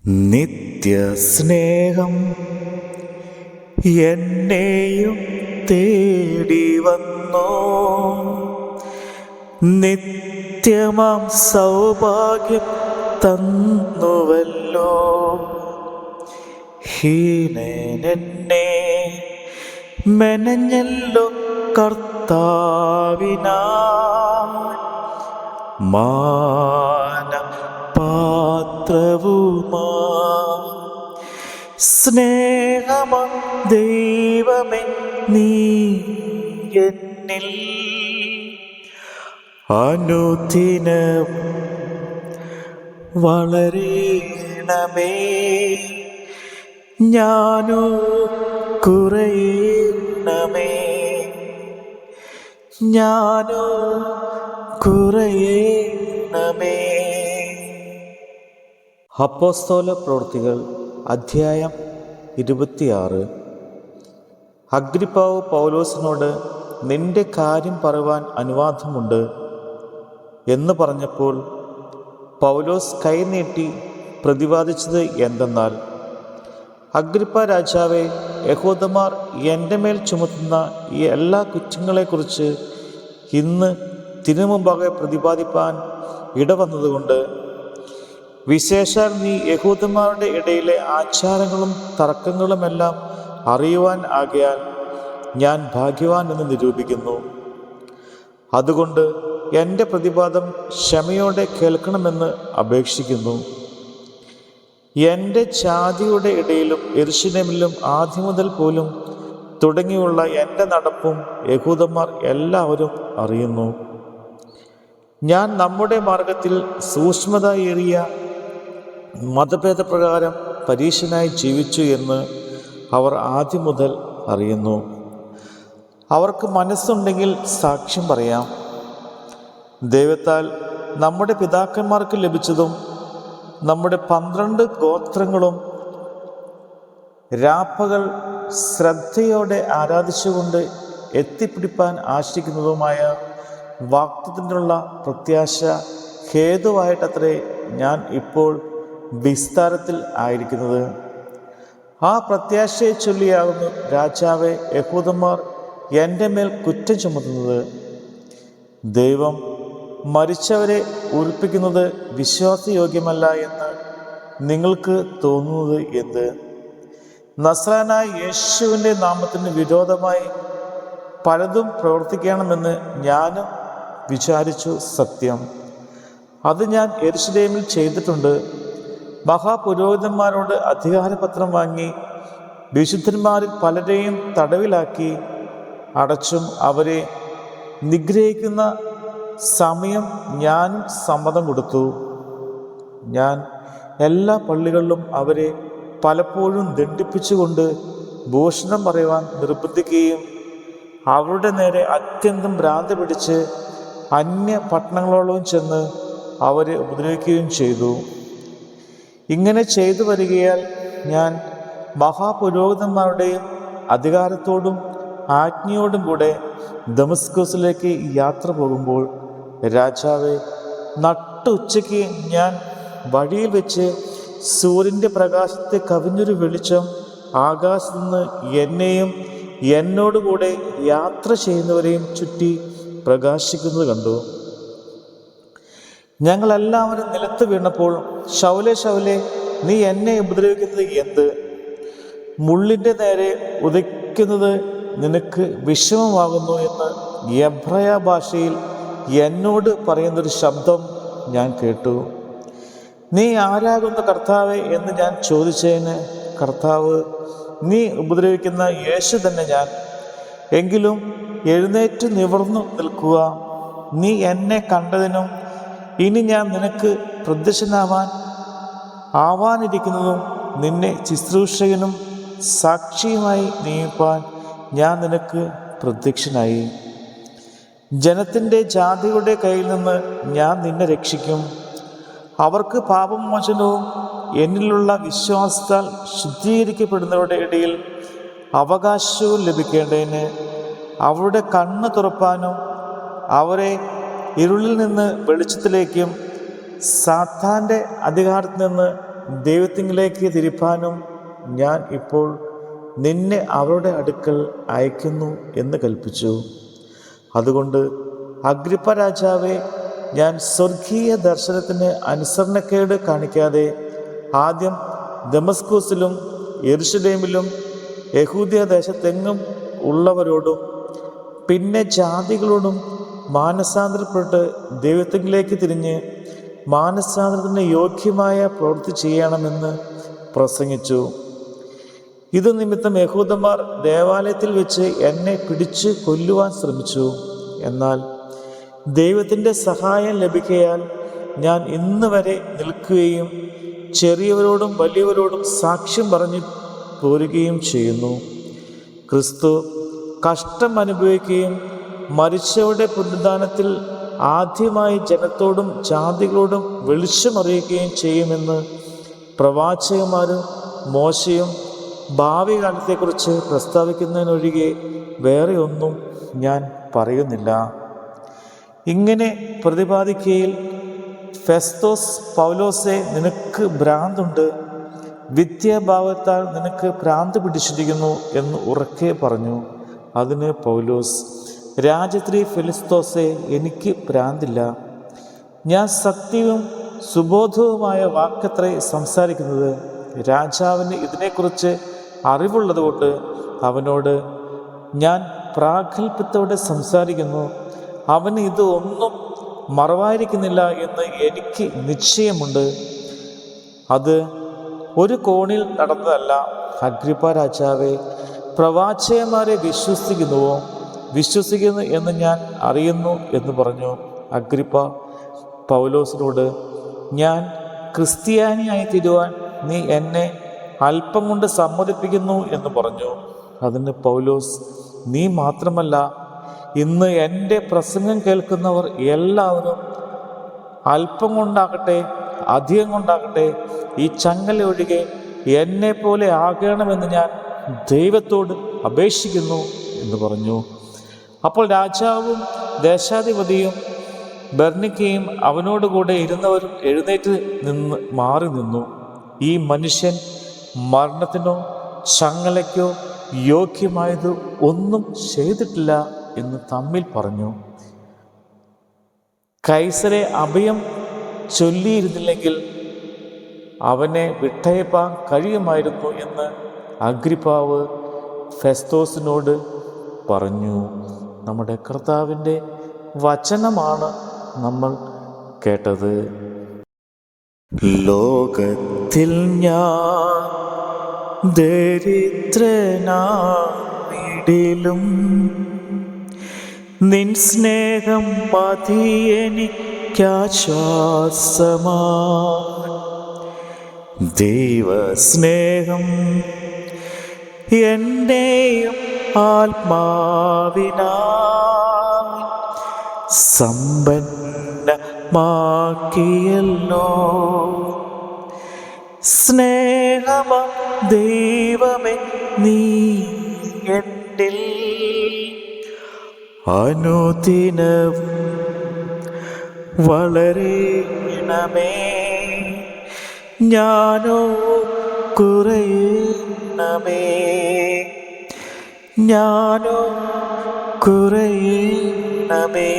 നിത്യസ്നേഹം എന്നെയും തേടി വന്നോ, നിത്യമാം സൗഭാഗ്യം തന്നുവല്ലോ. ഹീനനെന്നെ മെനഞ്ഞല്ലോ കർത്താവിനാ, പാത്രവുമാ സ്നേഹമാ ദൈവമേ, നീ എന്നിൽ അനുദിനം വളരണമേ. ഞാനോ കുറയണമേ, ഞാനോ കുറയണമേ. അപ്പോസ്തല പ്രവൃത്തികൾ അധ്യായം 26. അഗ്രിപ്പാവ് പൗലോസിനോട് നിന്റെ കാര്യം പറയുവാൻ അനുവാദമുണ്ട് എന്ന് പറഞ്ഞപ്പോൾ പൗലോസ് കൈനീട്ടി പ്രതിവാദിച്ചത് എന്തെന്നാൽ, അഗ്രിപ്പ രാജാവേ, യഹൂദന്മാർ എൻ്റെ മേൽ ചുമത്തുന്ന ഈ എല്ലാ കുറ്റങ്ങളെക്കുറിച്ച് ഇന്ന് തിരുമുമ്പാകെ പ്രതിപാദിപ്പാൻ ഇടവന്നതുകൊണ്ട്, വിശേഷാൽ നീ യഹൂദന്മാരുടെ ഇടയിലെ ആചാരങ്ങളും തർക്കങ്ങളുമെല്ലാം അറിയുവാൻ ആകയാൽ ഞാൻ ഭാഗ്യവാൻ എന്ന് നിരൂപിക്കുന്നു. അതുകൊണ്ട് എൻ്റെ പ്രതിവാദം ക്ഷമയോടെ കേൾക്കണമെന്ന് അപേക്ഷിക്കുന്നു. എൻ്റെ ജാതിയുടെ ഇടയിലും യെരൂശലേമിലും ആദ്യമുതൽ പോലും തുടങ്ങിയുള്ള എൻ്റെ നടപ്പും യഹൂദന്മാർ എല്ലാവരും അറിയുന്നു. ഞാൻ നമ്മുടെ മാർഗത്തിൽ സൂക്ഷ്മതയേറിയ മതഭേദപ്രകാരം പരീശനായി ജീവിച്ചു എന്ന് അവർ ആദ്യം മുതൽ അറിയുന്നു. അവർക്ക് മനസ്സുണ്ടെങ്കിൽ സാക്ഷ്യം പറയാം. ദൈവത്താൽ നമ്മുടെ പിതാക്കന്മാർക്ക് ലഭിച്ചതും നമ്മുടെ 12 ഗോത്രങ്ങളും രാപ്പകൽ ശ്രദ്ധയോടെ ആരാധിച്ചുകൊണ്ട് എത്തിപ്പിടിപ്പാൻ ആശിക്കുന്നതുമായ വാഗ്ദത്തത്തിനുള്ള പ്രത്യാശ ഹേതുവായിട്ടത്രേ ഞാൻ ഇപ്പോൾ വിസ്താരത്തിൽ ആയിരിക്കുന്നത്. ആ പ്രത്യാശയെ ചൊല്ലിയാകുന്നു രാജാവെ, യഹൂദന്മാർ എൻ്റെ മേൽ കുറ്റം ചുമത്തുന്നത്. ദൈവം മരിച്ചവരെ ഉയിർപ്പിക്കുന്നത് വിശ്വാസയോഗ്യമല്ല എന്ന് നിങ്ങൾക്ക് തോന്നുന്നത് എന്ത്? നസ്രായനായ യേശുവിൻ്റെ നാമത്തിന് വിരോധമായി പലതും പ്രവർത്തിക്കണമെന്ന് ഞാനും വിചാരിച്ചു. സത്യം, അത് ഞാൻ യെരൂശലേമിൽ ചെയ്തിട്ടുണ്ട്. മഹാപുരോഹിതന്മാരോട് അധികാരപത്രം വാങ്ങി വിശുദ്ധന്മാരിൽ പലരെയും തടവിലാക്കി അടച്ചും അവരെ നിഗ്രഹിക്കുന്ന സമയം ഞാനും സമ്മതം കൊടുത്തു. ഞാൻ എല്ലാ പള്ളികളിലും അവരെ പലപ്പോഴും ദണ്ഡിപ്പിച്ചുകൊണ്ട് ഭൂഷണം പറയുവാൻ നിർബന്ധിക്കുകയും അവരുടെ നേരെ അത്യന്തം ഭ്രാന്ത് പിടിച്ച് അന്യ പട്ടണങ്ങളോളം ചെന്ന് അവരെ ഉപദ്രവിക്കുകയും ചെയ്തു. ഇങ്ങനെ ചെയ്തു വരികയാൽ ഞാൻ മഹാപുരോഹിതന്മാരുടെയും അധികാരത്തോടും ആജ്ഞയോടും കൂടെ ദമസ്കസിലേക്ക് യാത്ര പോകുമ്പോൾ, രാജാവെ, നട്ടുച്ചയ്ക്ക് ഞാൻ വഴിയിൽ വെച്ച് സൂര്യൻ്റെ പ്രകാശത്തെ കവിഞ്ഞൊരു വെളിച്ചം ആകാശത്ത് നിന്ന് എന്നെയും എന്നോടുകൂടെ യാത്ര ചെയ്യുന്നവരെയും ചുറ്റി പ്രകാശിക്കുന്നത് കണ്ടു. ഞങ്ങളെല്ലാവരും നിലത്ത് വീണപ്പോൾ, ശൗലേ ശൗലേ, നീ എന്നെ ഉപദ്രവിക്കുന്നത് എന്ത്? മുള്ളിൻ്റെ നേരെ ഉദിക്കുന്നത് നിനക്ക് വിഷമമാകുന്നു എന്ന് എബ്രായ ഭാഷയിൽ എന്നോട് പറയുന്നൊരു ശബ്ദം ഞാൻ കേട്ടു. നീ ആരാകുന്നു കർത്താവേ എന്ന് ഞാൻ ചോദിച്ചതിന്, കർത്താവ്, നീ ഉപദ്രവിക്കുന്ന യേശു തന്നെ ഞാൻ. എങ്കിലും എഴുന്നേറ്റ് നിവർന്നു നിൽക്കുക. നീ എന്നെ കണ്ടതിനും ഇനി ഞാൻ നിനക്ക് പ്രത്യക്ഷനാവാനിരിക്കുന്നതും നിന്നെ ശുശ്രൂഷകനും സാക്ഷിയുമായി നിയമിപ്പാൻ ഞാൻ നിനക്ക് പ്രത്യക്ഷനായി. ജനത്തിൻ്റെ ജാതിയുടെ കയ്യിൽ നിന്ന് ഞാൻ നിന്നെ രക്ഷിക്കും. അവർക്ക് പാപമോചനവും എന്നിലുള്ള വിശ്വാസത്താൽ ശുദ്ധീകരിക്കപ്പെടുന്നവരുടെ ഇടയിൽ അവകാശവും ലഭിക്കേണ്ടതിന് അവരുടെ കണ്ണ് തുറപ്പാനും അവരെ ഇരുളിൽ നിന്ന് വെളിച്ചത്തിലേക്കും സാത്താൻ്റെ അധികാരത്തിൽ നിന്ന് ദൈവത്തിങ്കിലേക്ക് തിരിപ്പാനും ഞാൻ ഇപ്പോൾ നിന്നെ അവരുടെ അടുക്കൽ അയക്കുന്നു എന്ന് കൽപ്പിച്ചു. അതുകൊണ്ട് അഗ്രിപ്പ രാജാവേ, ഞാൻ സ്വർഗീയ ദർശനത്തിന് അനുസരണക്കേട് കാണിക്കാതെ ആദ്യം ദമസ്കൂസിലും യെരുശലേമിലും യഹൂദ്യ ദേശത്തെങ്ങും ഉള്ളവരോടും പിന്നെ ജാതികളോടും മാനസാന്തരപ്പെട്ട് ദൈവത്തിലേക്ക് തിരിഞ്ഞ് മാനസാന്തരത്തിന് യോഗ്യമായ പ്രവൃത്തി ചെയ്യണമെന്ന് പ്രസംഗിച്ചു. ഇതു നിമിത്തം യഹൂദന്മാർ ദേവാലയത്തിൽ വെച്ച് എന്നെ പിടിച്ച് കൊല്ലുവാൻ ശ്രമിച്ചു. എന്നാൽ ദൈവത്തിൻ്റെ സഹായം ലഭിക്കയാൽ ഞാൻ ഇന്ന് വരെ നിൽക്കുകയും ചെറിയവരോടും വലിയവരോടും സാക്ഷ്യം പറഞ്ഞു പോരുകയും ചെയ്യുന്നു. ക്രിസ്തു കഷ്ടം അനുഭവിക്കുകയും മരിച്ചവരുടെ പുനരുദ്ധാനത്തിൽ ആദ്യമായി ജനത്തോടും ജാതികളോടും വെളിച്ചമറിയിക്കുകയും ചെയ്യുമെന്ന് പ്രവാചകന്മാരും മോശയും ഭാവി കാലത്തെക്കുറിച്ച് പ്രസ്താവിക്കുന്നതിനൊഴികെ വേറെ ഒന്നും ഞാൻ പറയുന്നില്ല. ഇങ്ങനെ പ്രതിപാദിക്കയിൽ ഫെസ്തോസ് പൗലോസെ, നിനക്ക് ഭ്രാന്തുണ്ട്, വിദ്യാഭാവത്താൽ നിനക്ക് ഭ്രാന്ത് പിടിച്ചിരിക്കുന്നു എന്ന് ഉറക്കെ പറഞ്ഞു. അതിന് പൗലോസ്, രാജശ്രീ ഫെലിസ്തോസെ, എനിക്ക് ഭ്രാന്തില്ല. ഞാൻ സത്യവും സുബോധവുമായ വാക്കത്രേ സംസാരിക്കുന്നത്. രാജാവിന് ഇതിനെക്കുറിച്ച് അറിവുള്ളതുകൊണ്ട് അവനോട് ഞാൻ പ്രാഗൽഭ്യത്തോടെ സംസാരിക്കുന്നു. അവന് ഇത് ഒന്നും മറവായിരിക്കുന്നില്ല എന്ന് എനിക്ക് നിശ്ചയമുണ്ട്. അത് ഒരു കോണിൽ നടന്നതല്ല. അഗ്രിപ്പ രാജാവേ, പ്രവാചകന്മാരെ വിശ്വസിക്കുന്നു എന്ന് ഞാൻ അറിയുന്നു എന്ന് പറഞ്ഞു. അഗ്രിപ്പ പൗലോസിനോട്, ഞാൻ ക്രിസ്ത്യാനിയായി തീരുവാൻ നീ എന്നെ അല്പം കൊണ്ട് സമ്മതിപ്പിക്കുന്നു എന്ന് പറഞ്ഞു. അതിന് പൗലോസ്, നീ മാത്രമല്ല, ഇന്ന് എൻ്റെ പ്രസംഗം കേൾക്കുന്നവർ എല്ലാവരും അല്പം കൊണ്ടാകട്ടെ അധികം കൊണ്ടാകട്ടെ ഈ ചങ്ങല ഒഴികെ എന്നെ പോലെ ആകണമെന്ന് ഞാൻ ദൈവത്തോട് അപേക്ഷിക്കുന്നു എന്ന് പറഞ്ഞു. അപ്പോൾ രാജാവും ദേശാധിപതിയും ബെർണിക്കയും അവനോടുകൂടെ ഇരുന്നവരും എഴുന്നേറ്റ് മാറി നിന്നു. ഈ മനുഷ്യൻ മരണത്തിനോ ചങ്ങലയ്ക്കോ യോഗ്യമായത് ഒന്നും ചെയ്തിട്ടില്ല എന്ന് തമ്മിൽ പറഞ്ഞു. കൈസരെ അഭയം ചൊല്ലിയിരുന്നില്ലെങ്കിൽ അവനെ വിട്ടയപ്പാൻ കഴിയുമായിരുന്നു എന്ന് അഗ്രിപ്പാവ് ഫെസ്തോസിനോട് പറഞ്ഞു. നമ്മുടെ കർത്താവിൻ്റെ വചനമാണ് നമ്മൾ കേട്ടത്. ലോകത്തിൽ ഞാൻ ദരിദ്രനായിടിലും നിൻ സ്നേഹം മതിയെനിക്കാശ്വാസമാ. ദൈവസ്നേഹം എന്നെയും ആത്മാവിനാൽ സമ്പന്നമാക്കിയല്ലോ. സ്നേഹമ ദൈവമേ, നീ എന്നിൽ അനുദിനവും വളരണമേ. ഞാനോ കുറയണമേ, ഞാനോ കുറയണമേ.